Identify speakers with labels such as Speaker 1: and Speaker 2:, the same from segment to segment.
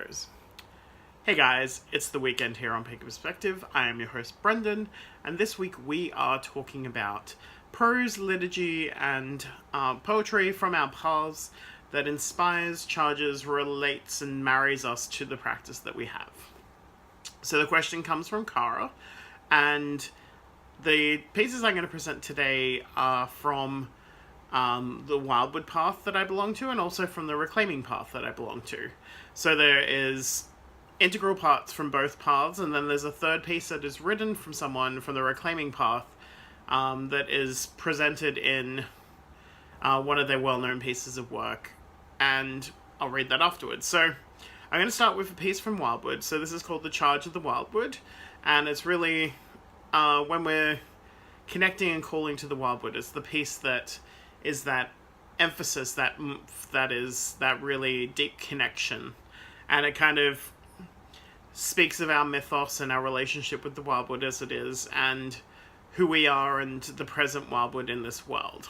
Speaker 1: prose. Hey guys, it's the weekend here on Pagan Perspective. I am your host Brendan, and this week we are talking about prose, liturgy, and poetry from our paths that inspires, charges, relates, and marries us to the practice that we have. So the question comes from Cara, and the pieces I'm going to present today are from the Wildwood path that I belong to, and also from the Reclaiming path that I belong to. So there is integral parts from both paths, and then there's a third piece that is written from someone from the Reclaiming path that is presented in one of their well-known pieces of work, and I'll read that afterwards. So I'm going to start with a piece from Wildwood. So this is called The Charge of the Wildwood, and it's really when we're connecting and calling to the Wildwood, it's the piece that is that emphasis, that is that really deep connection, and it kind of speaks of our mythos and our relationship with the Wildwood as it is, and who we are and the present Wildwood in this world.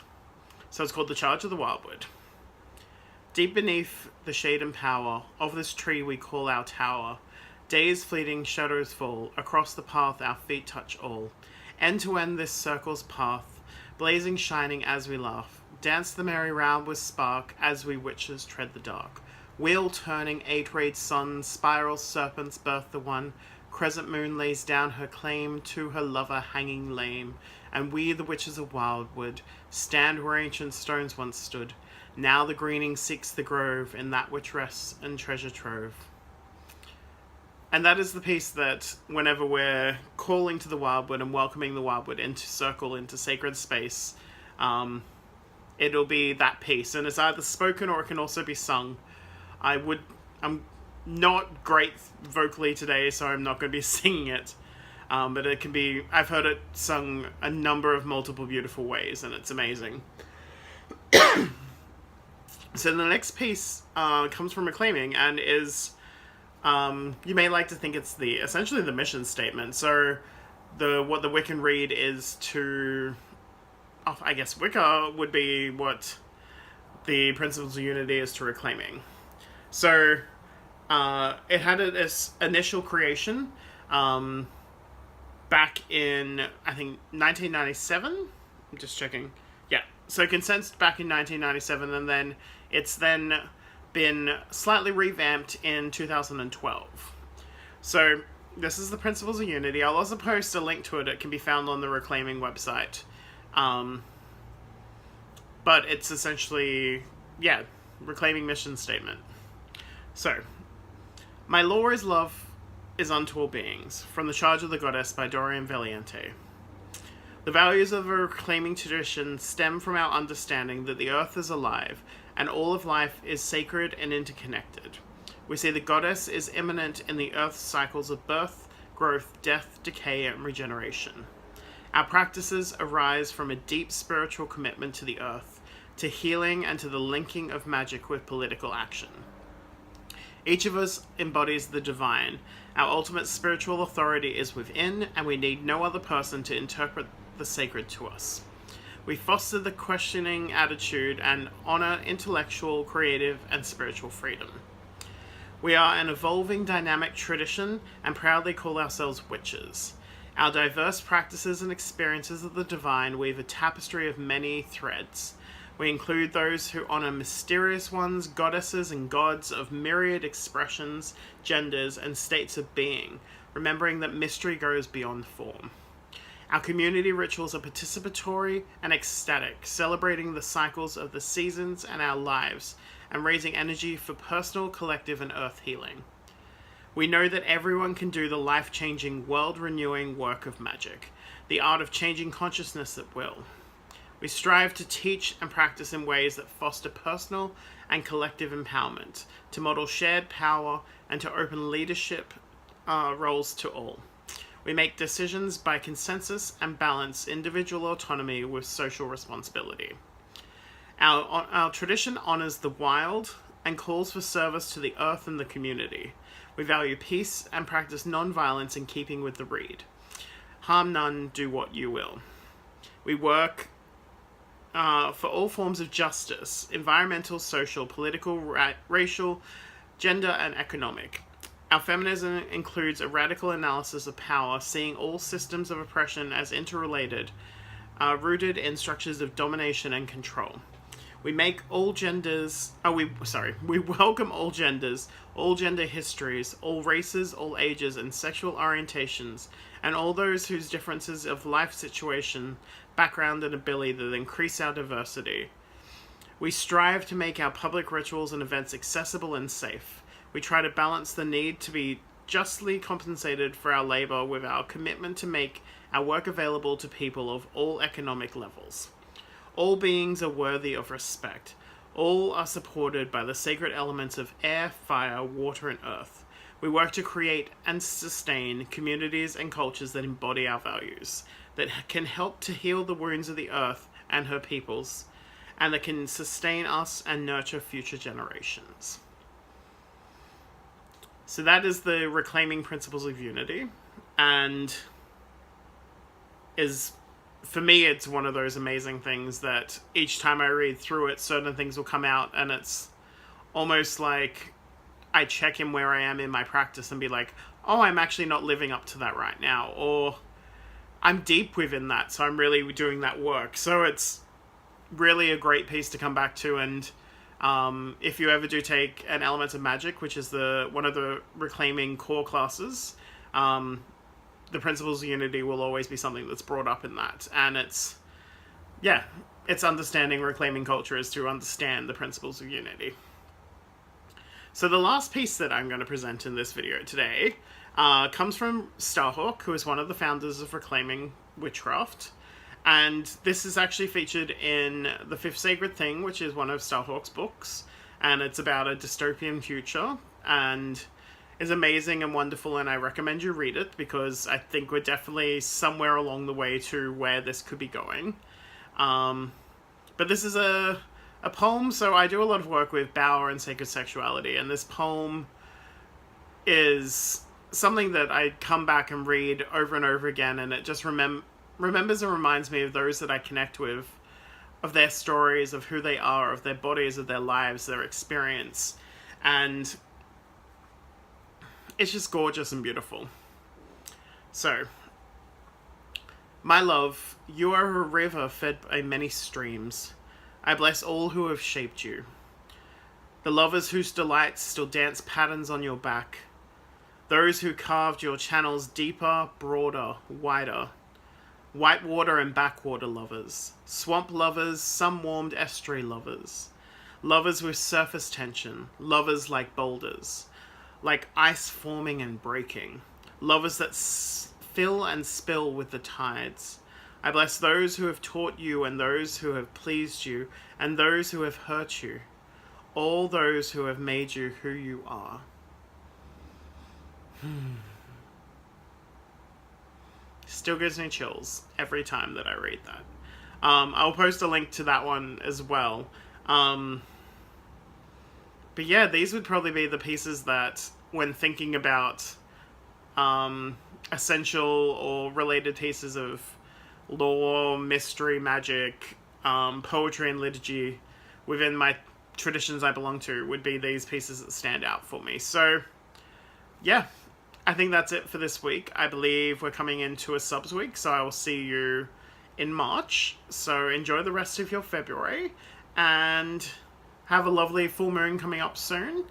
Speaker 1: So it's called The Charge of the Wildwood. Deep beneath the shade and power of this tree we call our tower, days fleeting, shadows fall, across the path our feet touch all. End to end this circle's path, blazing, shining as we laugh, dance the merry round with spark as we witches tread the dark. Wheel turning, eight-rayed sun, spiral serpents birth the one, crescent moon lays down her claim to her lover hanging lame, and we, the witches of Wildwood, stand where ancient stones once stood. Now the greening seeks the grove in that which rests in treasure trove. And that is the piece that whenever we're calling to the Wildwood and welcoming the Wildwood into circle, into sacred space, it'll be that piece. And it's either spoken or it can also be sung. I'm not great vocally today, so I'm not going to be singing it. But it can be, I've heard it sung a number of multiple beautiful ways, and it's amazing. So the next piece comes from Reclaiming, and is, you may like to think it's essentially the mission statement. So what the Wiccan read is to, I guess Wicca would be what the Principles of Unity is to Reclaiming. So it had its initial creation back in, I think, 1997. I'm just checking. Yeah, so consensed back in 1997, and then it's been slightly revamped in 2012. So this is the Principles of Unity. I'll also post a link to it. It can be found on the Reclaiming website. But it's essentially, Reclaiming mission statement. So, my law is love is unto all beings, from The Charge of the Goddess by Dorian Valiente. The values of a reclaiming tradition stem from our understanding that the earth is alive, and all of life is sacred and interconnected. We see the goddess is immanent in the earth's cycles of birth, growth, death, decay, and regeneration. Our practices arise from a deep spiritual commitment to the earth, to healing, and to the linking of magic with political action. Each of us embodies the divine. Our ultimate spiritual authority is within, and we need no other person to interpret the sacred to us. We foster the questioning attitude and honor intellectual, creative, and spiritual freedom. We are an evolving, dynamic tradition and proudly call ourselves witches. Our diverse practices and experiences of the divine weave a tapestry of many threads. We include those who honor mysterious ones, goddesses and gods of myriad expressions, genders, and states of being, remembering that mystery goes beyond form. Our community rituals are participatory and ecstatic, celebrating the cycles of the seasons and our lives, and raising energy for personal, collective, and earth healing. We know that everyone can do the life-changing, world-renewing work of magic, the art of changing consciousness at will. We strive to teach and practice in ways that foster personal and collective empowerment, to model shared power, and to open leadership roles to all. We make decisions by consensus and balance individual autonomy with social responsibility. Our tradition honors the wild and calls for service to the earth and the community. We value peace and practice non-violence in keeping with the Read. Harm none, do what you will. We work for all forms of justice, environmental, social, political, racial, Gender and economic. Our feminism includes a radical analysis of power, seeing all systems of oppression as interrelated, rooted in structures of domination and control. We make all genders. We welcome all genders, all gender histories, all races, all ages and sexual orientations, and all those whose differences of life situation, background, and ability that increase our diversity. We strive to make our public rituals and events accessible and safe. We try to balance the need to be justly compensated for our labor with our commitment to make our work available to people of all economic levels. All beings are worthy of respect. All are supported by the sacred elements of air, fire, water, and earth. We work to create and sustain communities and cultures that embody our values, that can help to heal the wounds of the earth and her peoples, and that can sustain us and nurture future generations. So that is the Reclaiming Principles of Unity, and for me, it's one of those amazing things that each time I read through it, certain things will come out, and it's almost like I check in where I am in my practice and be like, oh, I'm actually not living up to that right now, or I'm deep within that, so I'm really doing that work. So it's really a great piece to come back to, and if you ever do take an Elements of Magic, which is one of the Reclaiming core classes, the Principles of Unity will always be something that's brought up in that. And it's understanding reclaiming culture is to understand the Principles of Unity. So the last piece that I'm going to present in this video today comes from Starhawk, who is one of the founders of Reclaiming Witchcraft. And this is actually featured in The Fifth Sacred Thing, which is one of Starhawk's books. And it's about a dystopian future, and is amazing and wonderful, and I recommend you read it, because I think we're definitely somewhere along the way to where this could be going. But this is a poem, so I do a lot of work with Bauer and sacred sexuality, and this poem is something that I come back and read over and over again, and it just remembers and reminds me of those that I connect with, of their stories, of who they are, of their bodies, of their lives, their experience, and it's just gorgeous and beautiful. So, my love, you are a river fed by many streams. I bless all who have shaped you. The lovers whose delights still dance patterns on your back. Those who carved your channels deeper, broader, wider. Whitewater and backwater lovers. Swamp lovers, sun-warmed estuary lovers. Lovers with surface tension. Lovers like boulders. Like ice forming and breaking. Lovers that fill and spill with the tides. I bless those who have taught you, and those who have pleased you, and those who have hurt you. All those who have made you who you are. Still gives me chills every time that I read that. I'll post a link to that one as well. But yeah, these would probably be the pieces that, when thinking about essential or related pieces of lore, mystery, magic, poetry and liturgy within my traditions I belong to, would be these pieces that stand out for me. So yeah, I think that's it for this week. I believe we're coming into a subs week, so I will see you in March. So enjoy the rest of your February, and have a lovely full moon coming up soon.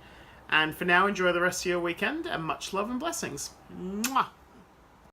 Speaker 1: And for now, enjoy the rest of your weekend, and much love and blessings. Mwah!